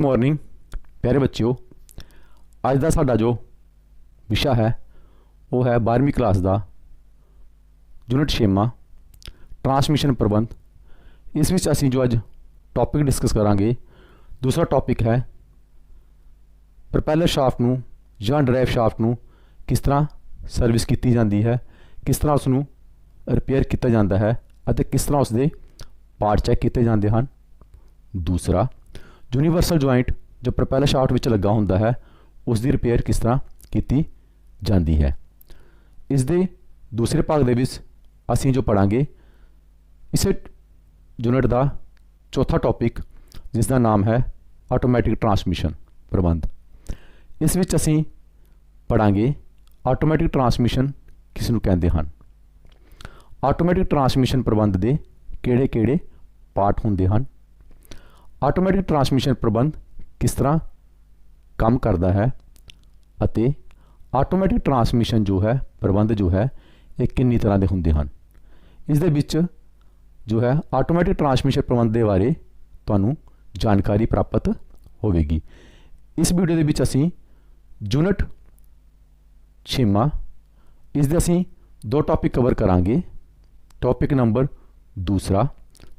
Morning प्यारे बच्चों, अज का साडा जो विषय है वो है 12वीं क्लास का यूनिट 6वां ट्रांसमिशन प्रबंध। इस विच असीं जो अज टॉपिक डिस्कस करांगे, दूसरा टॉपिक है प्रपैलर शाफ्ट नूं जां ड्राइव शाफ्ट नूं किस तरह सर्विस की जाती है, किस तरह उसनूं रिपेयर किया जाता है और किस तरह उसके पार्ट चैक किए जाते हैं। दूसरा यूनीवर्सल जॉइंट जो प्रपैलर शाफ्ट विच लगा होंदा है उसकी रिपेयर किस तरह की जाती है। इस दे दूसरे भाग दे विच असीं जो पढ़ांगे इस यूनिट का चौथा टॉपिक जिसका नाम है ऑटोमैटिक ट्रांसमिशन प्रबंध। इस विच असीं पढ़ांगे ऑटोमैटिक ट्रांसमिशन किस नूं कहंदे हन, ऑटोमैटिक ट्रांसमिशन प्रबंध दे किहड़े-किहड़े पार्ट होंदे हन, ऑटोमैटिक ट्रांसमिशन प्रबंध किस तरह काम करता है अते ऑटोमैटिक ट्रांसमिशन जो है प्रबंध जो है ये कितनी तरह के होंदे हन। इस दे विच जो है ऑटोमैटिक ट्रांसमिशन प्रबंध के बारे तुहानूं जानकारी प्राप्त होवेगी। इस वीडियो के विच असीं यूनिट 6वां इस दे असीं दो टॉपिक कवर करांगे। टॉपिक नंबर दूसरा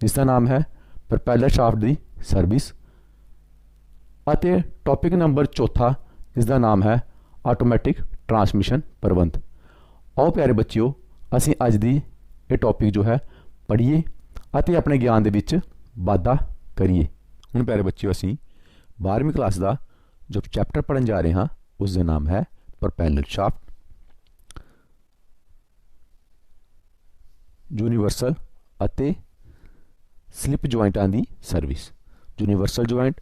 जिसका नाम है प्रपैलर शाफ्ट की सर्विस अते टॉपिक नंबर चौथा जिसका नाम है ऑटोमैटिक ट्रांसमिशन प्रबंध। आओ प्यारे बच्चों असीं अज दी ये टॉपिक जो है पढ़िए अते अपने ज्ञान दे विच वाधा करिए। हुण प्यारे बच्चों असीं 12वीं क्लास का जो चैप्टर पढ़न जा रहे हैं उसका नाम है प्रपैलर शाफ्ट, यूनीवर्सल अते स्लिप जॉइंटां दी सर्विस। यूनीवर्सल जॉइंट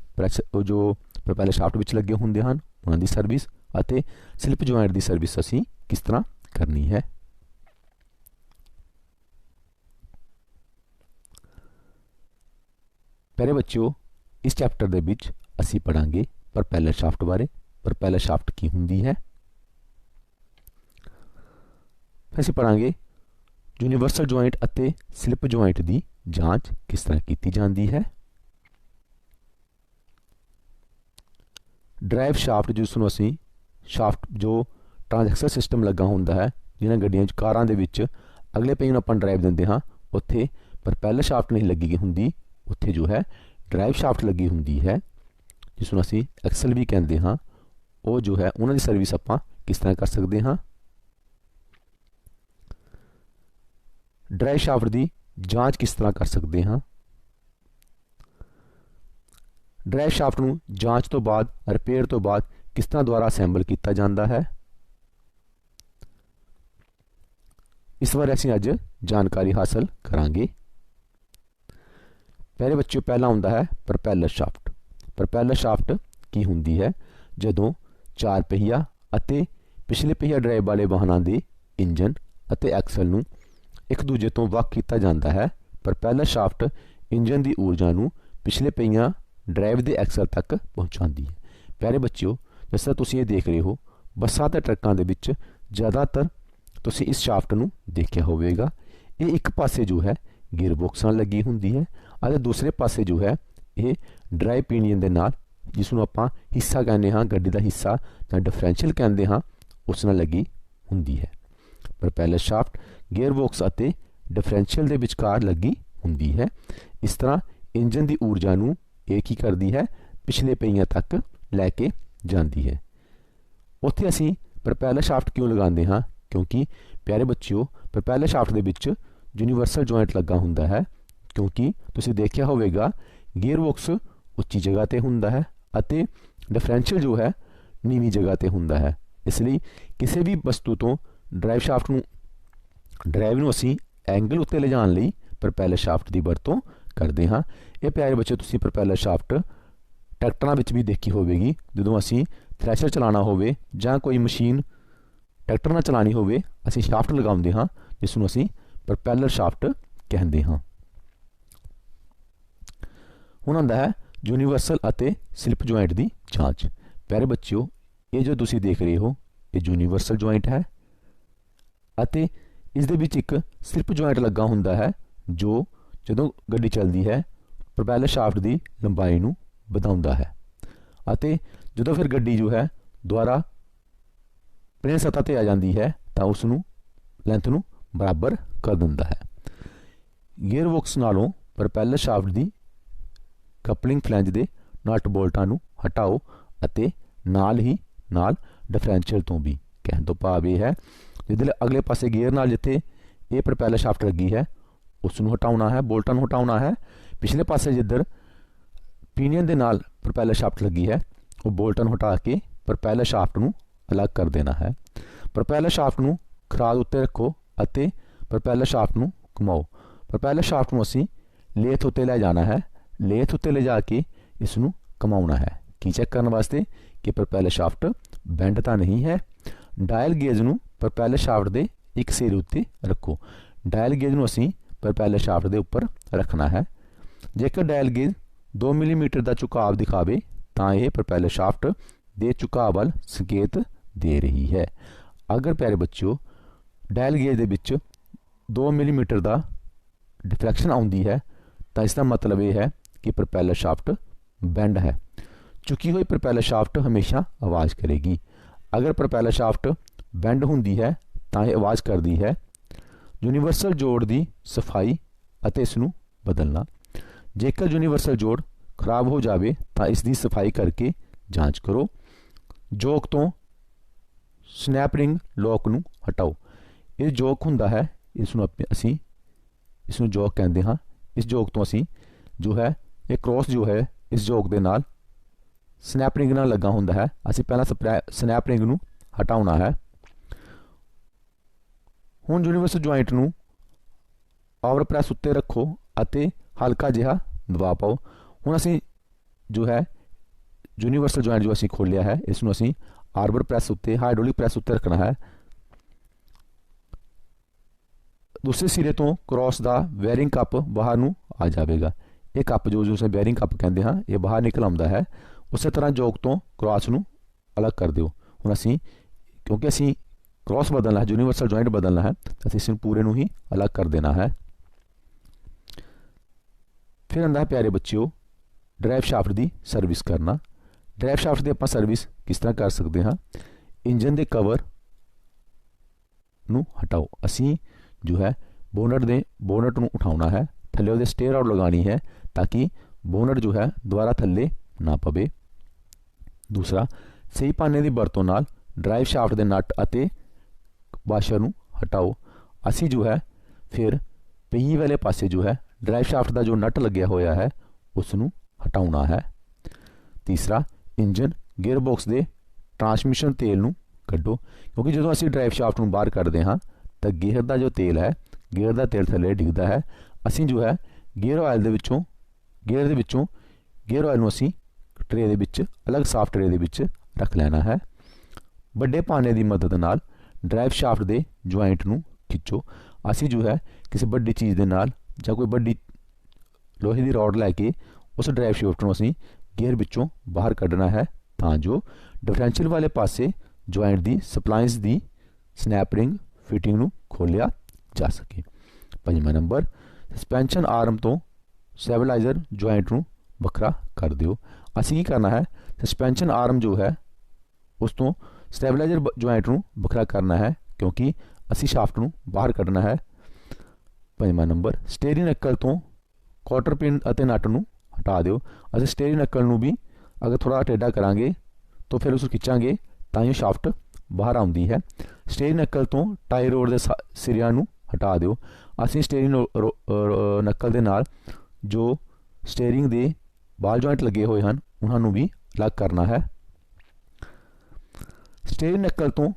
जो प्रपैलर शाफ्ट विच लगे होंदे हन उन्हां दी सर्विस अते स्लिप जॉइंट दी सर्विस असीं किस तरह करनी है। प्यारे बच्चों इस चैप्टर दे विच असीं पढ़ांगे प्रपैलर शाफ्ट बारे, प्रपैलर शाफ्ट की हुंदी है। फिर असीं पढ़ांगे यूनीवर्सल जॉइंट अते स्लिप जॉइंट की जांच किस तरह की जाती है। ड्राइव शाफ्ट जिसनों असीं शाफ्ट जो ट्रांसएक्सल सिस्टम लगा होंदा है जिन्हां गड्डियां कारां दे विच अगले पहिए नूं आपां ड्राइव दिंदे हां उत्थे प्रपैलर शाफ्ट नहीं लगी हुंदी, उत्थे जो है ड्राइव शाफ्ट लगी हुंदी है जिसनों असीं एक्सल भी कहंदे हां। वो जो है उन्हां दी सर्विस आपां किस तरह कर सकते हां। ड्राइव शाफ्ट की जांच किस तरह कर सकते हैं। ड्राइव शाफ्ट नूं जांच तो बाद रिपेयर तो बाद किस तरह द्वारा असैंबल किया जाता है, इस बारे असीं अज जानकारी हासिल करांगे। पहले बच्चों पहला हुंदा है प्रपैलर शाफ्ट। प्रपैलर शाफ्ट की हुंदी है जदों चार पहिया अते पिछले पहिया ड्राइव वाले वाहनों के इंजन अते एक्सल नूं एक दूजे तो वख किया जाता है। प्रपैलर शाफ्ट इंजन की ऊर्जा नूं पिछले पहिया ड्राइव के एक्सल तक पहुँचाती है। प्यारे बच्चों जिस तरह तुसीं ये देख रहे हो बसां ते ट्रकों के विच ज़्यादातर तुसीं इस शाफ्ट नूं देखिया होवेगा। ये एक पासे जो है गियरबॉक्स नाल लगी हुंदी है और दूसरे पासे जो है ये ड्राइव पिनियन दे नाल जिसनूं आपां हिस्सा कहने हाँ, गड्डी का हिस्सा जां डिफरेंशियल कहते हाँ, उस नाल लगी हुंदी है। प्रपैलर शाफ्ट गियरबॉक्स अते डिफरेंशियल दे विचकार लगी हुंदी है। इस तरह इंजन की ऊर्जा नूं एक ही करती है पिछले पहिया तक लैके जाती है। उत्थे असीं प्रपैलर शाफ्ट क्यों लगाते हाँ, क्योंकि प्यारे बच्चों प्रपैलर शाफ्ट दे विच यूनीवर्सल जॉइंट लगा हुंदा है। क्योंकि तुसीं देखिया होवेगा गियरबॉक्स उच्ची जगह ते हुंदा है अते डिफरेंशियल जो है नीवी जगह ते हुंदा है। इसलिए किसी भी वस्तु तो ड्राइव शाफ्ट नूं ड्राइव नूं असीं एंगल उत्ते ले जाण लई प्रपैलर शाफ्ट की वरतों करते हाँ। ये प्यारे बच्चे तुसीं प्रपैलर शाफ्ट ट्रैक्टरां विच भी देखी होवेगी जदों असीं थ्रैशर चलाना होवे जां कोई मशीन ट्रैक्टर नाल चलानी होवे असीं शाफ्ट लगाउंदे हाँ जिसनूं असीं प्रपैलर शाफ्ट कहंदे हाँ। हुण आंदा है यूनीवर्सल अते स्लिप जॉइंट की जांच। प्यारे बच्चों ये जो तुसीं देख रहे हो ये यूनीवर्सल जॉइंट है अते इस दे विच एक स्लिप जॉइंट लगा हुंदा है जो जदों गड्डी चलती है प्रपैलर शाफ्ट की लंबाई नूं ਵਧਾਉਂਦਾ है। ਅਤੇ ਜਦੋਂ ਫਿਰ ਗੱਡੀ ਜੋ ਹੈ ਦੁਆਰਾ ਪਲੇਨ ਸਤ੍ਹਾ ਤੇ ਆ ਜਾਂਦੀ ਹੈ ਤਾਂ ਉਸ ਨੂੰ ਲੈਂਥ ਨੂੰ ਬਰਾਬਰ ਕਰ ਦਿੰਦਾ ਹੈ। ਗੀਅਰ ਬਾਕਸ ਨਾਲੋਂ ਪ੍ਰੋਪੈਲਰ ਸ਼ਾਫਟ ਦੀ ਕਪਲਿੰਗ ਫਲੈਂਜ ਦੇ ਨਟ ਬੋਲਟਾਂ ਨੂੰ ਹਟਾਓ ਅਤੇ ਨਾਲ ਹੀ ਨਾਲ ਡਿਫਰੈਂਸ਼ੀਅਲ ਤੋਂ ਵੀ। ਕਹਿਣ ਤੋਂ ਭਾਵ ਇਹ ਹੈ ਜਿਹਦੇ ਅਗਲੇ ਪਾਸੇ ਗੀਅਰ ਨਾਲ ਜਿੱਥੇ ਇਹ ਪ੍ਰੋਪੈਲਰ ਸ਼ਾਫਟ ਲੱਗੀ ਹੈ ਉਸ ਨੂੰ ਹਟਾਉਣਾ ਹੈ, ਬੋਲਟਾਂ ਨੂੰ ਹਟਾਉਣਾ ਹੈ। ਪਿਛਲੇ ਪਾਸੇ ਜਿੱਧਰ ਪੀਨੀਅਨ ਦੇ ਨਾਲ ਪ੍ਰੋਪੈਲਰ ਸ਼ਾਫਟ ਲੱਗੀ ਹੈ ਉਹ ਬੋਲਟਾਂ ਨੂੰ ਹਟਾ ਕੇ ਪ੍ਰੋਪੈਲਰ ਸ਼ਾਫਟ ਨੂੰ ਅਲੱਗ ਕਰ ਦੇਣਾ ਹੈ। ਪ੍ਰੋਪੈਲਰ ਸ਼ਾਫਟ ਨੂੰ ਖਰਾਦ ਉੱਤੇ ਰੱਖੋ ਅਤੇ ਪ੍ਰੋਪੈਲਰ ਸ਼ਾਫਟ ਨੂੰ ਘੁਮਾਓ। ਪ੍ਰੋਪੈਲਰ ਸ਼ਾਫਟ ਨੂੰ ਅਸੀਂ ਲੇਥ ਉੱਤੇ ਲੈ ਜਾਣਾ ਹੈ। ਲੇਥ ਉੱਤੇ ਲੈ ਜਾ ਕੇ ਇਸ ਨੂੰ ਘੁਮਾਉਣਾ ਹੈ। ਕੀ ਚੈੱਕ ਕਰਨ ਵਾਸਤੇ ਕਿ ਪ੍ਰੋਪੈਲਰ ਸ਼ਾਫਟ ਬੈਂਡ ਤਾਂ ਨਹੀਂ ਹੈ। ਡਾਇਲ ਗੇਜ ਨੂੰ ਪ੍ਰੋਪੈਲਰ ਸ਼ਾਫਟ ਦੇ ਇੱਕ ਸਿਰੇ ਉੱਤੇ ਰੱਖੋ। ਡਾਇਲ ਗੇਜ ਨੂੰ ਅਸੀਂ ਪ੍ਰੋਪੈਲਰ ਸ਼ਾਫਟ ਦੇ ਉੱਪਰ ਰੱਖਣਾ ਹੈ। ਜੇਕਰ ਡਾਇਲ ਗੇਜ 2 ਮਿਲੀਮੀਟਰ ਦਾ ਝੁਕਾਅ ਦਿਖਾਵੇ ਤਾਂ ਇਹ ਪ੍ਰੋਪੈਲਰ ਸ਼ਾਫਟ ਦੇ ਝੁਕਾਅ ਵੱਲ ਸੰਕੇਤ ਦੇ ਰਹੀ ਹੈ। ਅਗਰ ਪਿਆਰੇ ਬੱਚਿਓ ਡਾਇਲ ਗੇਜ ਦੇ ਵਿੱਚ 2 ਮਿਲੀਮੀਟਰ ਦਾ ਡਿਫਲੈਕਸ਼ਨ ਆਉਂਦੀ ਹੈ ਤਾਂ ਇਸ ਦਾ ਮਤਲਬ ਇਹ ਹੈ ਕਿ ਪ੍ਰੋਪੈਲਰ ਸ਼ਾਫਟ ਬੈਂਡ ਹੈ। ਝੁਕੀ ਹੋਈ ਪ੍ਰੋਪੈਲਰ ਸ਼ਾਫਟ ਹਮੇਸ਼ਾ ਆਵਾਜ਼ ਕਰੇਗੀ। ਅਗਰ ਪ੍ਰੋਪੈਲਰ ਸ਼ਾਫਟ ਬੈਂਡ ਹੁੰਦੀ ਹੈ ਤਾਂ ਇਹ ਆਵਾਜ਼ ਕਰਦੀ ਹੈ। ਯੂਨੀਵਰਸਲ ਜੋੜ ਦੀ ਸਫਾਈ ਅਤੇ ਇਸ ਨੂੰ ਬਦਲਣਾ। ਜੇਕਰ ਯੂਨੀਵਰਸਲ ਜੋੜ ਖਰਾਬ ਹੋ ਜਾਵੇ ਤਾਂ ਇਸ ਦੀ ਸਫਾਈ ਕਰਕੇ ਜਾਂਚ ਕਰੋ। ਜੋਕ ਤੋਂ ਸਨੈਪ ਰਿੰਗ ਲੋਕ ਨੂੰ ਹਟਾਓ। ਇਹ ਜੋਕ ਹੁੰਦਾ ਹੈ, ਇਸ ਨੂੰ ਅਸੀਂ ਇਸ ਨੂੰ ਜੋਕ ਕਹਿੰਦੇ ਹਾਂ। ਇਸ ਜੋਕ ਤੋਂ ਅਸੀਂ ਜੋ ਹੈ ਇਹ ਕ੍ਰੋਸ ਜੋ ਹੈ ਇਸ ਜੋਕ ਦੇ ਨਾਲ ਸਨੈਪ ਰਿੰਗ ਨਾਲ ਲੱਗਾ ਹੁੰਦਾ ਹੈ। ਅਸੀਂ ਪਹਿਲਾਂ ਸਨੈਪ ਰਿੰਗ ਨੂੰ ਹਟਾਉਣਾ ਹੈ। ਹੁਣ ਯੂਨੀਵਰਸਲ ਜੁਆਇੰਟ ਨੂੰ ਆਵਰ ਪ੍ਰੈਸ ਉੱਤੇ ਰੱਖੋ ਅਤੇ ਹਲਕਾ ਜਿਹਾ ਦਬਾਅ ਪਾਓ। ਹੁਣ ਅਸੀਂ ਜੋ ਹੈ ਯੂਨੀਵਰਸਲ ਜੁਆਇੰਟ ਜੋ ਅਸੀਂ ਖੋਲ੍ਹਿਆ ਹੈ ਇਸ ਨੂੰ ਅਸੀਂ ਆਰਬਰ ਪ੍ਰੈਸ ਉੱਤੇ ਹਾਈਡ੍ਰੋਲਿਕ ਪ੍ਰੈਸ ਉੱਤੇ ਰੱਖਣਾ ਹੈ। ਦੂਸਰੇ ਸਿਰੇ ਤੋਂ ਕ੍ਰੋਸ ਦਾ ਬੈਰਿੰਗ ਕੱਪ ਬਾਹਰ ਨੂੰ ਆ ਜਾਵੇਗਾ। ਇਹ ਕੱਪ ਜੋ ਅਸੀਂ ਬੈਰਿੰਗ ਕੱਪ ਕਹਿੰਦੇ ਹਾਂ ਇਹ ਬਾਹਰ ਨਿਕਲ ਆਉਂਦਾ ਹੈ। ਉਸੇ ਤਰ੍ਹਾਂ ਜੋਕ ਤੋਂ ਕ੍ਰੋਸ ਨੂੰ ਅਲੱਗ ਕਰ ਦਿਓ। ਹੁਣ ਅਸੀਂ ਕਿਉਂਕਿ ਅਸੀਂ ਕ੍ਰੋਸ ਬਦਲਣਾ ਹੈ, ਯੂਨੀਵਰਸਲ ਜੁਆਇੰਟ ਬਦਲਣਾ ਹੈ, ਅਸੀਂ ਇਸ ਨੂੰ ਪੂਰੇ ਨੂੰ ਹੀ ਅਲੱਗ ਕਰ ਦੇਣਾ ਹੈ। ਫਿਰ ਆਉਂਦਾ ਹੈ ਪਿਆਰੇ ਬੱਚਿਓ ਡਰਾਈਵ ਸ਼ਾਫਟ ਦੀ ਸਰਵਿਸ ਕਰਨਾ। ਡਰਾਈਵ ਸ਼ਾਫਟ ਦੀ ਆਪਾਂ ਸਰਵਿਸ ਕਿਸ ਤਰ੍ਹਾਂ ਕਰ ਸਕਦੇ ਹਾਂ। ਇੰਜਨ ਦੇ ਕਵਰ ਨੂੰ ਹਟਾਓ। ਅਸੀਂ ਜੋ ਹੈ ਬੋਨਟ ਨੂੰ ਉਠਾਉਣਾ ਹੈ, ਥੱਲੇ ਉਹਦੇ ਸਟੇਅਰ ਆਊਟ ਲਗਾਉਣੀ ਹੈ ਤਾਂ ਕਿ ਬੋਨਟ ਜੋ ਹੈ ਦੁਬਾਰਾ ਥੱਲੇ ਨਾ ਪਵੇ। ਦੂਸਰਾ, ਸਹੀ ਪਾਨੇ ਦੀ ਵਰਤੋਂ ਨਾਲ ਡਰਾਈਵ ਸ਼ਾਫਟ ਦੇ ਨਟ ਅਤੇ ਵਾਸ਼ਰ ਨੂੰ ਹਟਾਓ। ਅਸੀਂ ਜੋ ਹੈ ਫਿਰ ਪਹੀਏ ਵਾਲੇ ਪਾਸੇ ਜੋ ਹੈ ਡਰਾਈਵ ਸ਼ਾਫਟ ਦਾ ਜੋ ਨਟ ਲੱਗਿਆ ਹੋਇਆ ਹੈ ਉਸ ਨੂੰ ਹਟਾਉਣਾ ਹੈ। ਤੀਸਰਾ, ਇੰਜਨ ਗੇਅਰ ਬਾਕਸ ਦੇ ਟਰਾਂਸਮਿਸ਼ਨ ਤੇਲ ਨੂੰ ਕੱਢੋ, ਕਿਉਂਕਿ ਜਦੋਂ ਅਸੀਂ ਡਰਾਈਵ ਸ਼ਾਫਟ ਨੂੰ ਬਾਹਰ ਕੱਢਦੇ ਹਾਂ ਤਾਂ ਗੇਅਰ ਦਾ ਜੋ ਤੇਲ ਹੈ, ਗੇਅਰ ਦਾ ਤੇਲ ਥੱਲੇ ਡਿੱਗਦਾ ਹੈ। ਅਸੀਂ ਜੋ ਹੈ ਗੇਅਰ ਆਇਲ ਦੇ ਵਿੱਚੋਂ ਗੇਅਰ ਆਇਲ ਨੂੰ ਅਸੀਂ ਟਰੇ ਦੇ ਵਿੱਚ ਅਲੱਗ ਸਾਫਟ ਟਰੇ ਦੇ ਵਿੱਚ ਰੱਖ ਲੈਣਾ ਹੈ। ਵੱਡੇ ਪਾਨੇ ਦੀ ਮਦਦ ਨਾਲ ਡਰਾਈਵ ਸ਼ਾਫਟ ਦੇ ਜੁਆਇੰਟ ਨੂੰ ਖਿੱਚੋ। ਅਸੀਂ ਜੋ ਹੈ ਕਿਸੇ ਵੱਡੀ ਚੀਜ਼ ਦੇ ਨਾਲ ਜਾਂ ਕੋਈ ਵੱਡੀ ਲੋਹੇ ਦੀ ਰੋਡ ਲੈ ਕੇ ਉਸ ਡਰਾਈਵ ਸ਼ਾਫਟ ਨੂੰ ਅਸੀਂ ਗੇਅਰ ਵਿੱਚੋਂ ਬਾਹਰ ਕੱਢਣਾ ਹੈ ਤਾਂ ਜੋ ਡਿਫਰੈਂਸ਼ੀਅਲ ਵਾਲੇ ਪਾਸੇ ਜੁਆਇੰਟ ਦੀ ਸਪਲਾਈਸ ਦੀ ਸਨੈਪ ਰਿੰਗ ਫਿਟਿੰਗ ਨੂੰ ਖੋਲ੍ਹਿਆ ਜਾ ਸਕੇ। 5ਵਾਂ ਨੰਬਰ, ਸਸਪੈਂਸ਼ਨ ਆਰਮ ਤੋਂ ਸਟੈਬਲਾਈਜ਼ਰ ਜੁਆਇੰਟ ਨੂੰ ਵੱਖਰਾ ਕਰ ਦਿਓ। ਅਸੀਂ ਕੀ ਕਰਨਾ ਹੈ, ਸਸਪੈਂਸ਼ਨ ਆਰਮ ਜੋ ਹੈ ਉਸ ਤੋਂ ਸਟੈਬਲਾਈਜ਼ਰ ਜੁਆਇੰਟ ਨੂੰ ਵੱਖਰਾ ਕਰਨਾ ਹੈ ਕਿਉਂਕਿ ਅਸੀਂ ਸ਼ਾਫਟ ਨੂੰ ਬਾਹਰ ਕੱਢਣਾ ਹੈ। 5ਵਾਂ ਨੰਬਰ, ਸਟੀਅਰਿੰਗ ਨੱਕਲ ਤੋਂ ਕੁਆਟਰ ਪਿਨ ਅਤੇ ਨਟ ਨੂੰ ਹਟਾ ਦਿਓ। ਅਸੀਂ ਸਟੀਅਰਿੰਗ ਨੱਕਲ ਨੂੰ ਵੀ ਅਗਰ ਥੋੜ੍ਹਾ ਟੇਢਾ ਕਰਾਂਗੇ ਤਾਂ ਫਿਰ ਉਸ ਨੂੰ ਖਿੱਚਾਂਗੇ ਤਾਂ ਹੀ ਸ਼ਾਫਟ ਬਾਹਰ ਆਉਂਦੀ ਹੈ। ਸਟੀਅਰਿੰਗ ਨੱਕਲ ਤੋਂ ਟਾਈ ਰੋਡ ਦੇ ਸਿਰਿਆਂ ਨੂੰ ਹਟਾ ਦਿਓ। ਅਸੀਂ ਸਟੀਅਰਿੰਗ ਨੱਕਲ ਦੇ ਨਾਲ ਜੋ ਸਟੀਅਰਿੰਗ ਦੇ ਬਾਲ ਜੁਆਇੰਟ ਲੱਗੇ ਹੋਏ ਹਨ ਉਹਨਾਂ ਨੂੰ ਵੀ ਅਲੱਗ ਕਰਨਾ ਹੈ। ਸਟੀਅਰਿੰਗ ਨੱਕਲ ਤੋਂ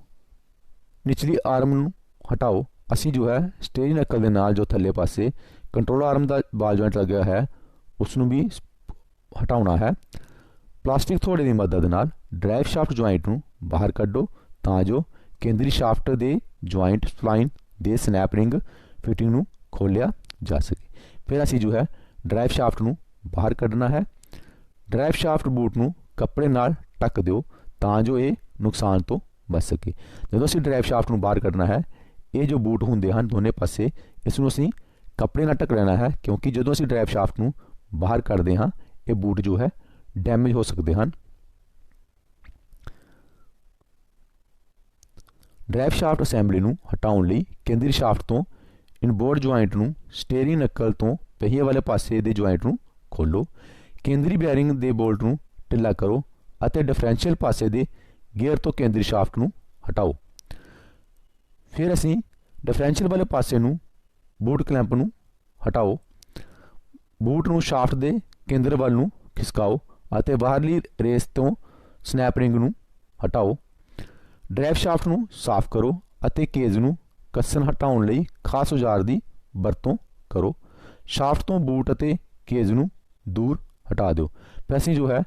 ਨਿਚਲੀ ਆਰਮ ਨੂੰ ਹਟਾਓ। ਅਸੀਂ ਜੋ ਹੈ ਸਟੀਅਰਿੰਗ ਨੱਕਲ ਦੇ ਨਾਲ ਜੋ ਥੱਲੇ ਪਾਸੇ ਕੰਟਰੋਲ ਆਰਮ ਦਾ ਬਾਲ ਜੁਆਇੰਟ ਲੱਗਿਆ ਹੈ ਉਸ ਨੂੰ ਵੀ ਹਟਾਉਣਾ ਹੈ। ਪਲਾਸਟਿਕ ਥੋੜੇ ਦੀ ਮਦਦ ਨਾਲ ਡਰਾਈਵ ਸ਼ਾਫਟ ਜੁਆਇੰਟ ਨੂੰ ਬਾਹਰ ਕੱਢੋ ਤਾਂ ਜੋ ਕੇਂਦਰੀ ਸ਼ਾਫਟ ਦੇ ਜੁਆਇੰਟ ਸਪਲਾਈਨ ਦੇ ਸਨੈਪ ਰਿੰਗ ਫਿਟਿੰਗ ਨੂੰ ਖੋਲ੍ਹਿਆ ਜਾ ਸਕੇ। ਫਿਰ ਅਸੀਂ ਜੋ ਹੈ ਡਰਾਈਵ ਸ਼ਾਫਟ ਨੂੰ ਬਾਹਰ ਕੱਢਣਾ ਹੈ। ਡਰਾਈਵ ਸ਼ਾਫਟ ਬੂਟ ਨੂੰ ਕੱਪੜੇ ਨਾਲ ਢੱਕ ਦਿਓ ਤਾਂ ਜੋ ਇਹ ਨੁਕਸਾਨ ਤੋਂ ਬਚ ਸਕੇ। ਜਦੋਂ ਅਸੀਂ ਡਰਾਈਵ ਸ਼ਾਫਟ ਨੂੰ ਬਾਹਰ ਕੱਢਣਾ ਹੈ ਇਹ ਜੋ ਬੂਟ ਹੁੰਦੇ ਹਨ ਦੋਨੇ ਪਾਸੇ ਇਸ ਨੂੰ ਅਸੀਂ ਕੱਪੜੇ ਨਾਲ ਢੱਕ ਲੈਣਾ ਹੈ ਕਿਉਂਕਿ ਜਦੋਂ ਅਸੀਂ ਡਰਾਈਵ ਸ਼ਾਫਟ ਨੂੰ ਬਾਹਰ ਕੱਢਦੇ ਹਾਂ ਇਹ ਬੂਟ ਜੋ ਹੈ ਡੈਮੇਜ ਹੋ ਸਕਦੇ ਹਨ। ਡਰਾਈਵ ਸ਼ਾਫਟ ਅਸੈਂਬਲੀ ਨੂੰ ਹਟਾਉਣ ਲਈ ਕੇਂਦਰੀ ਸ਼ਾਫਟ ਤੋਂ ਇਨਬੋਰਡ ਜੁਆਇੰਟ ਨੂੰ ਸਟੀਅਰਿੰਗ ਨੱਕਲ ਤੋਂ ਪਹੀਏ ਵਾਲੇ ਪਾਸੇ ਦੇ ਜੁਆਇੰਟ ਨੂੰ ਖੋਲ੍ਹੋ। ਕੇਂਦਰੀ ਬੈਰਿੰਗ ਦੇ ਬੋਲਟ ਨੂੰ ਢਿੱਲਾ ਕਰੋ ਅਤੇ ਡਿਫਰੈਂਸ਼ੀਅਲ ਪਾਸੇ ਦੇ ਗੇਅਰ ਤੋਂ ਕੇਂਦਰੀ ਸ਼ਾਫਟ ਨੂੰ ਹਟਾਓ। ਫਿਰ ਅਸੀਂ ਡਿਫਰੈਂਸ਼ੀਅਲ ਵਾਲੇ ਪਾਸੇ ਨੂੰ ਬੂਟ ਕਲੈਂਪ ਨੂੰ ਹਟਾਓ। ਬੂਟ ਨੂੰ ਸ਼ਾਫਟ ਦੇ ਕੇਂਦਰ ਵੱਲ ਨੂੰ ਖਿਸਕਾਓ ਅਤੇ ਬਾਹਰਲੀ ਰੇਸ ਤੋਂ ਸਨੈਪ ਰਿੰਗ ਨੂੰ ਹਟਾਓ। ਡਰਾਈਵ ਸ਼ਾਫਟ ਨੂੰ ਸਾਫ਼ ਕਰੋ ਅਤੇ ਕੇਜ ਨੂੰ ਕੱਸਣ ਹਟਾਉਣ ਲਈ ਖਾਸ ਔਜ਼ਾਰ ਦੀ ਵਰਤੋਂ ਕਰੋ। ਸ਼ਾਫਟ ਤੋਂ ਬੂਟ ਅਤੇ ਕੇਜ ਨੂੰ ਦੂਰ ਹਟਾ ਦਿਓ। ਫਿਰ ਅਸੀਂ ਜੋ ਹੈ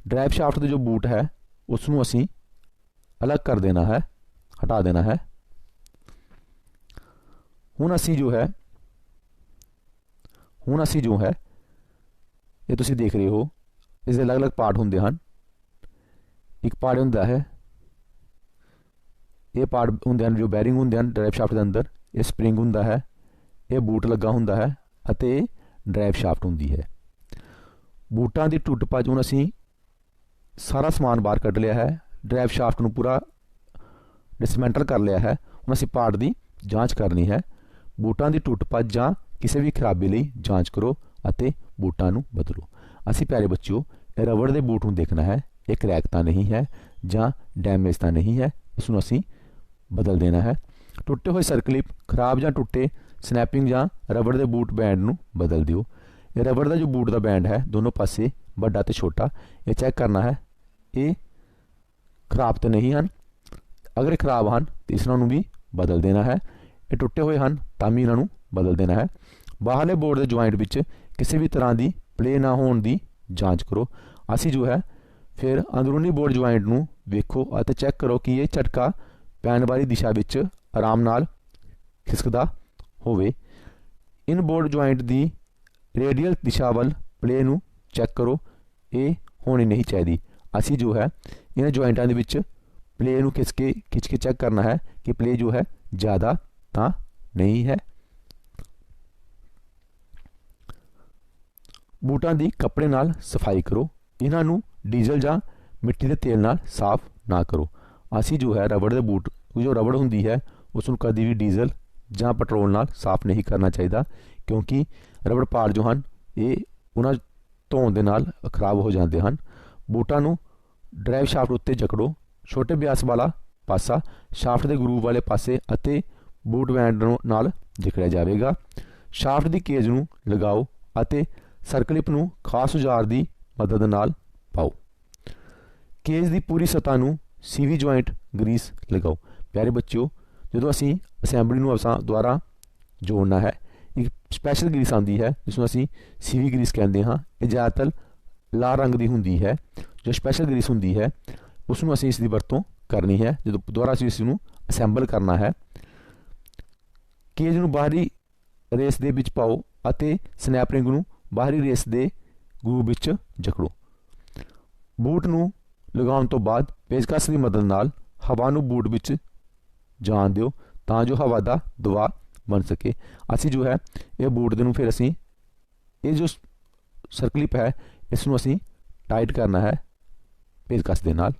ਡਰਾਈਵ ਸ਼ਾਫਟ ਦੇ ਜੋ ਬੂਟ ਹੈ ਉਸ ਨੂੰ ਅਸੀਂ ਅਲੱਗ ਕਰ ਦੇਣਾ ਹੈ, ਹਟਾ ਦੇਣਾ ਹੈ। ਹੁਣ ਅਸੀਂ ਜੋ ਹੈ ਇਹ ਤੁਸੀਂ ਦੇਖ ਰਹੇ ਹੋ, ਇਸ ਦੇ ਅਲੱਗ-ਅਲੱਗ ਪਾਰਟ ਹੁੰਦੇ ਹਨ। ਇੱਕ ਪਾਰਟ ਹੁੰਦਾ ਹੈ, ਇਹ ਪਾਰਟ ਹੁੰਦੇ ਹਨ ਜੋ ਬੈਰਿੰਗ ਹੁੰਦੇ ਹਨ ਡਰਾਈਵ ਸ਼ਾਫਟ ਦੇ ਅੰਦਰ। ਇਹ ਸਪਰਿੰਗ ਹੁੰਦਾ ਹੈ, ਇਹ ਬੂਟ ਲੱਗਾ ਹੁੰਦਾ ਹੈ ਅਤੇ ਇਹ ਡਰਾਈਵ ਸ਼ਾਫਟ ਹੁੰਦੀ ਹੈ। ਬੂਟਾਂ ਦੀ ਟੁੱਟ ਭੱਜ, ਹੁਣ ਅਸੀਂ ਸਾਰਾ ਸਮਾਨ ਬਾਹਰ ਕੱਢ ਲਿਆ ਹੈ, ਡਰਾਈਵ ਸ਼ਾਫਟ ਨੂੰ ਪੂਰਾ ਡਿਸਮੈਂਟਲ ਕਰ ਲਿਆ ਹੈ। ਹੁਣ ਅਸੀਂ ਪਾਰਟ ਦੀ ਜਾਂਚ ਕਰਨੀ ਹੈ। ਬੂਟਾਂ ਦੀ ਟੁੱਟ ਭੱਜ ਜਾਂ ਕਿਸੇ ਵੀ ਖਰਾਬੀ ਲਈ ਜਾਂਚ ਕਰੋ ਅਤੇ ਬੂਟਾਂ ਨੂੰ ਬਦਲੋ। ਅਸੀਂ ਪਿਆਰੇ ਬੱਚਿਓ ਇਹ ਰਬੜ ਦੇ ਬੂਟ ਨੂੰ ਦੇਖਣਾ ਹੈ, ਇਹ ਕਰੈਕ ਤਾਂ ਨਹੀਂ ਹੈ ਜਾਂ ਡੈਮੇਜ ਤਾਂ ਨਹੀਂ ਹੈ, ਇਸ ਨੂੰ ਅਸੀਂ ਬਦਲ ਦੇਣਾ ਹੈ। ਟੁੱਟੇ ਹੋਏ ਸਰਕਲਿਪ, ਖਰਾਬ ਜਾਂ ਟੁੱਟੇ ਸਨੈਪਿੰਗ ਜਾਂ ਰਬੜ ਦੇ ਬੂਟ ਬੈਂਡ ਨੂੰ ਬਦਲ ਦਿਓ। ਇਹ ਰਬੜ ਦਾ ਜੋ ਬੂਟ ਦਾ ਬੈਂਡ ਹੈ ਦੋਨੋਂ ਪਾਸੇ ਵੱਡਾ ਤੇ ਛੋਟਾ, ਇਹ ਚੈੱਕ ਕਰਨਾ ਹੈ ਇਹ ਖਰਾਬ ਤਾਂ ਨਹੀਂ ਹਨ। ਅਗਰ ਇਹ ਖਰਾਬ ਹਨ ਤਾਂ ਇਸ ਨੂੰ ਵੀ ਬਦਲ ਦੇਣਾ ਹੈ। ਇਹ ਟੁੱਟੇ ਹੋਏ ਹਨ ਤਾਂ ਵੀ ਇਹਨਾਂ ਨੂੰ ਬਦਲ ਦੇਣਾ ਹੈ। ਬਾਹਰਲੇ ਬੋਰਡ ਦੇ ਜੁਆਇੰਟ ਵਿੱਚ ਕਿਸੇ ਵੀ ਤਰ੍ਹਾਂ ਦੀ ਪਲੇ ਨਾ ਹੋਣ ਦੀ ਜਾਂਚ ਕਰੋ। ਅਸੀਂ ਜੋ ਹੈ ਫਿਰ ਅੰਦਰੂਨੀ ਬੋਰਡ ਜੁਆਇੰਟ ਨੂੰ ਵੇਖੋ ਅਤੇ ਚੈੱਕ ਕਰੋ ਕਿ ਇਹ ਝਟਕਾ ਪੈਣ ਵਾਲੀ ਦਿਸ਼ਾ ਵਿੱਚ ਆਰਾਮ ਨਾਲ ਖਿਸਕਦਾ ਹੋਵੇ। ਇਨ ਬੋਰਡ ਜੁਆਇੰਟ ਦੀ ਰੇਡੀਅਲ ਦਿਸ਼ਾ ਵੱਲ ਪਲੇ ਨੂੰ ਚੈੱਕ ਕਰੋ, ਇਹ ਹੋਣੀ ਨਹੀਂ ਚਾਹੀਦੀ। ਅਸੀਂ ਜੋ ਹੈ ਇਹਨਾਂ ਜੁਆਇੰਟਾਂ ਦੇ ਵਿੱਚ ਪਲੇ ਨੂੰ ਖਿੱਚ ਕੇ ਚੈੱਕ ਕਰਨਾ ਹੈ ਕਿ ਪਲੇ ਜੋ ਹੈ ਜ਼ਿਆਦਾ ਤਾਂ ਨਹੀਂ ਹੈ। ਬੂਟਾਂ ਦੀ ਕੱਪੜੇ ਨਾਲ ਸਫਾਈ ਕਰੋ, ਇਹਨਾਂ ਨੂੰ ਡੀਜ਼ਲ ਜਾਂ ਮਿੱਟੀ ਦੇ ਤੇਲ ਨਾਲ ਸਾਫ਼ ਨਾ ਕਰੋ। ਅਸੀਂ ਜੋ ਹੈ ਰਬੜ ਦੇ ਬੂਟ, ਜੋ ਰਬੜ ਹੁੰਦੀ ਹੈ ਉਸ ਨੂੰ ਕਦੀ ਵੀ ਡੀਜ਼ਲ ਜਾਂ ਪੈਟਰੋਲ ਨਾਲ ਸਾਫ਼ ਨਹੀਂ ਕਰਨਾ ਚਾਹੀਦਾ, ਕਿਉਂਕਿ ਰਬੜ ਪਾਰਟ ਜੋ ਹਨ ਇਹ ਉਹਨਾਂ ਧੋਣ ਦੇ ਨਾਲ ਖਰਾਬ ਹੋ ਜਾਂਦੇ ਹਨ। ਬੂਟਾਂ ਨੂੰ ਡਰਾਈਵ ਸ਼ਾਫਟ ਉੱਤੇ ਜਕੜੋ, ਛੋਟੇ ਬਿਆਸ ਵਾਲਾ ਪਾਸਾ ਸ਼ਾਫਟ ਦੇ ਗਰੂਵ ਵਾਲੇ ਪਾਸੇ ਅਤੇ ਬੂਟ ਬੈਂਡ ਨਾਲ ਜਕੜਿਆ ਜਾਵੇਗਾ। ਸ਼ਾਫਟ ਦੀ ਕੇਜ ਨੂੰ ਲਗਾਓ ਅਤੇ ਸਰਕਲਿਪ ਨੂੰ ਖਾਸ ਔਜ਼ਾਰ ਦੀ ਮਦਦ ਨਾਲ ਪਾਓ। ਕੇਜ ਦੀ ਪੂਰੀ ਸਤ੍ਹਾ ਨੂੰ ਸੀਵੀ ਜੁਆਇੰਟ ਗਰੀਸ ਲਗਾਓ। ਪਿਆਰੇ ਬੱਚਿਓ, ਜਦੋਂ ਅਸੀਂ ਅਸੈਂਬਲੀ ਨੂੰ ਦੁਆਰਾ ਜੋੜਨਾ ਹੈ, ਇੱਕ ਸਪੈਸ਼ਲ ਗਰੀਸ ਆਉਂਦੀ ਹੈ ਜਿਸ ਨੂੰ ਅਸੀਂ ਸੀਵੀ ਗਰੀਸ ਕਹਿੰਦੇ ਹਾਂ। ਇਹ ਜ਼ਿਆਦਾਤਰ ਲਾਲ ਰੰਗ ਦੀ ਹੁੰਦੀ ਹੈ। ਜੋ ਸਪੈਸ਼ਲ ਗਰੀਸ ਹੁੰਦੀ ਹੈ ਉਸ ਨੂੰ ਅਸੀਂ ਇਸ ਦੀ ਵਰਤੋਂ ਕਰਨੀ ਹੈ ਜਦੋਂ ਦੁਬਾਰਾ ਅਸੀਂ ਇਸ ਨੂੰ ਅਸੈਂਬਲ ਕਰਨਾ ਹੈ। ਕੇਜ ਨੂੰ ਬਾਹਰੀ ਰੇਸ ਦੇ ਵਿੱਚ ਪਾਓ ਅਤੇ ਸਨੈਪ ਰਿੰਗ ਨੂੰ ਬਾਹਰੀ ਰੇਸ ਦੇ ਗਰੂਵ ਵਿੱਚ ਜਕੜੋ। ਬੂਟ ਨੂੰ ਲਗਾਉਣ ਤੋਂ ਬਾਅਦ ਪੇਚਕਸ ਦੀ ਮਦਦ ਨਾਲ ਹਵਾ ਨੂੰ ਬੂਟ ਵਿੱਚ ਜਾਣ ਦਿਓ ਤਾਂ ਜੋ ਹਵਾ ਦਾ ਦਬਾਅ ਬਣ ਸਕੇ। ਅਸੀਂ ਜੋ ਹੈ ਇਹ ਬੂਟ ਦੇ ਨੂੰ ਫਿਰ ਅਸੀਂ ਇਹ ਜੋ ਸਰਕਲਿਪ ਹੈ ਇਸ ਨੂੰ ਅਸੀਂ ਟਾਈਟ ਕਰਨਾ ਹੈ ਪੇਚਕਸ ਦੇ ਨਾਲ।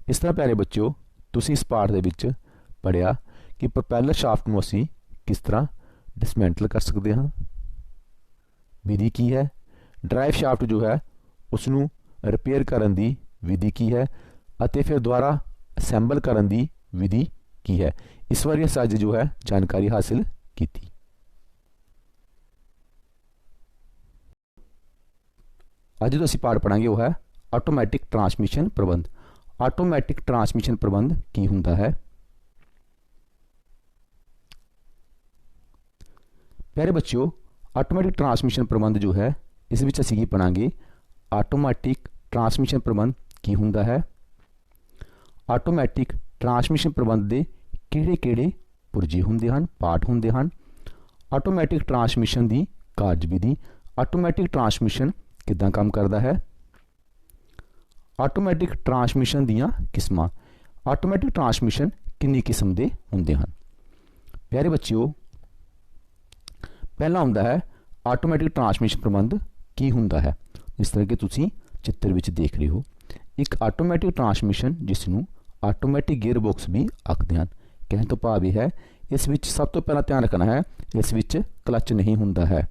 ਇਸ ਤਰ੍ਹਾਂ ਪਿਆਰੇ ਬੱਚਿਓ ਤੁਸੀਂ ਇਸ ਪਾਠ ਦੇ ਵਿੱਚ ਪੜ੍ਹਿਆ ਕਿ ਪ੍ਰੋਪੈਲਰ ਸ਼ਾਫਟ ਨੂੰ ਅਸੀਂ ਕਿਸ ਤਰ੍ਹਾਂ ਡਿਸਮੈਂਟਲ ਕਰ ਸਕਦੇ ਹਾਂ, ਵਿਧੀ ਕੀ ਹੈ। ਡਰਾਈਵ ਸ਼ਾਫਟ ਜੋ ਹੈ ਉਸ ਨੂੰ ਰਿਪੇਅਰ ਕਰਨ ਦੀ ਵਿਧੀ ਕੀ ਹੈ ਅਤੇ ਫਿਰ ਦੁਬਾਰਾ ਅਸੈਂਬਲ ਕਰਨ ਦੀ ਵਿਧੀ ਕੀ ਹੈ। ਇਸ ਵਾਰੀ ਅਸੀਂ ਅੱਜ ਜੋ ਹੈ ਜਾਣਕਾਰੀ ਹਾਸਿਲ ਕੀਤੀ। ਅੱਜ ਜੋ ਅਸੀਂ ਪਾਠ ਪੜਾਂਗੇ ਉਹ ਹੈ ਆਟੋਮੈਟਿਕ ਟਰਾਂਸਮਿਸ਼ਨ ਪ੍ਰਬੰਧ। ਆਟੋਮੈਟਿਕ ਟਰਾਂਸਮਿਸ਼ਨ ਪ੍ਰਬੰਧ ਕੀ ਹੁੰਦਾ ਹੈ। ਪਿਆਰੇ ਬੱਚਿਓ, ਆਟੋਮੈਟਿਕ ਟਰਾਂਸਮਿਸ਼ਨ ਪ੍ਰਬੰਧ ਜੋ ਹੈ ਇਸ ਵਿੱਚ ਅਸੀਂ ਕੀ ਪੜਾਂਗੇ। ਆਟੋਮੈਟਿਕ ਟਰਾਂਸਮਿਸ਼ਨ ਪ੍ਰਬੰਧ ਕੀ ਹੁੰਦਾ ਹੈ, ਆਟੋਮੈਟਿਕ ਟਰਾਂਸਮਿਸ਼ਨ ਪ੍ਰਬੰਧ ਦੇ ਕਿਹੜੇ-ਕਿਹੜੇ ਪੁਰਜੇ ਹੁੰਦੇ ਹਨ, ਪਾਰਟ ਹੁੰਦੇ ਹਨ, ਆਟੋਮੈਟਿਕ ਟਰਾਂਸਮਿਸ਼ਨ ਦੀ ਕਾਰਜ ਵਿਧੀ, ਆਟੋਮੈਟਿਕ ਟਰਾਂਸਮਿਸ਼ਨ ਕਿੱਦਾਂ ਕੰਮ ਕਰਦਾ ਹੈ, ਆਟੋਮੈਟਿਕ ਟਰਾਂਸਮਿਸ਼ਨ ਦੀਆਂ ਕਿਸਮਾਂ, ਆਟੋਮੈਟਿਕ ਟਰਾਂਸਮਿਸ਼ਨ ਕਿੰਨੀ ਕਿਸਮ ਦੇ ਹੁੰਦੇ ਹਨ। ਪਿਆਰੇ ਬੱਚਿਓ, ਪਹਿਲਾ ਹੁੰਦਾ ਹੈ ਆਟੋਮੈਟਿਕ ਟਰਾਂਸਮਿਸ਼ਨ ਪ੍ਰਬੰਧ ਕੀ ਹੁੰਦਾ ਹੈ। ਇਸ ਤਰ੍ਹਾਂ ਕਿ ਤੁਸੀਂ ਚਿੱਤਰ ਵਿੱਚ ਦੇਖ ਰਹੇ ਹੋ, ਇੱਕ ਆਟੋਮੈਟਿਕ ਟਰਾਂਸਮਿਸ਼ਨ ਜਿਸ ਨੂੰ ਆਟੋਮੈਟਿਕ ਗੀਅਰ ਬਾਕਸ ਵੀ ਆਖਦੇ ਹਨ। ਕਹਿਣ ਤੋਂ ਭਾਵ ਇਹ ਹੈ ਇਸ ਵਿੱਚ ਸਭ ਤੋਂ ਪਹਿਲਾਂ ਧਿਆਨ ਰੱਖਣਾ ਹੈ ਇਸ ਵਿੱਚ ਕਲੱਚ ਨਹੀਂ ਹੁੰਦਾ ਹੈ।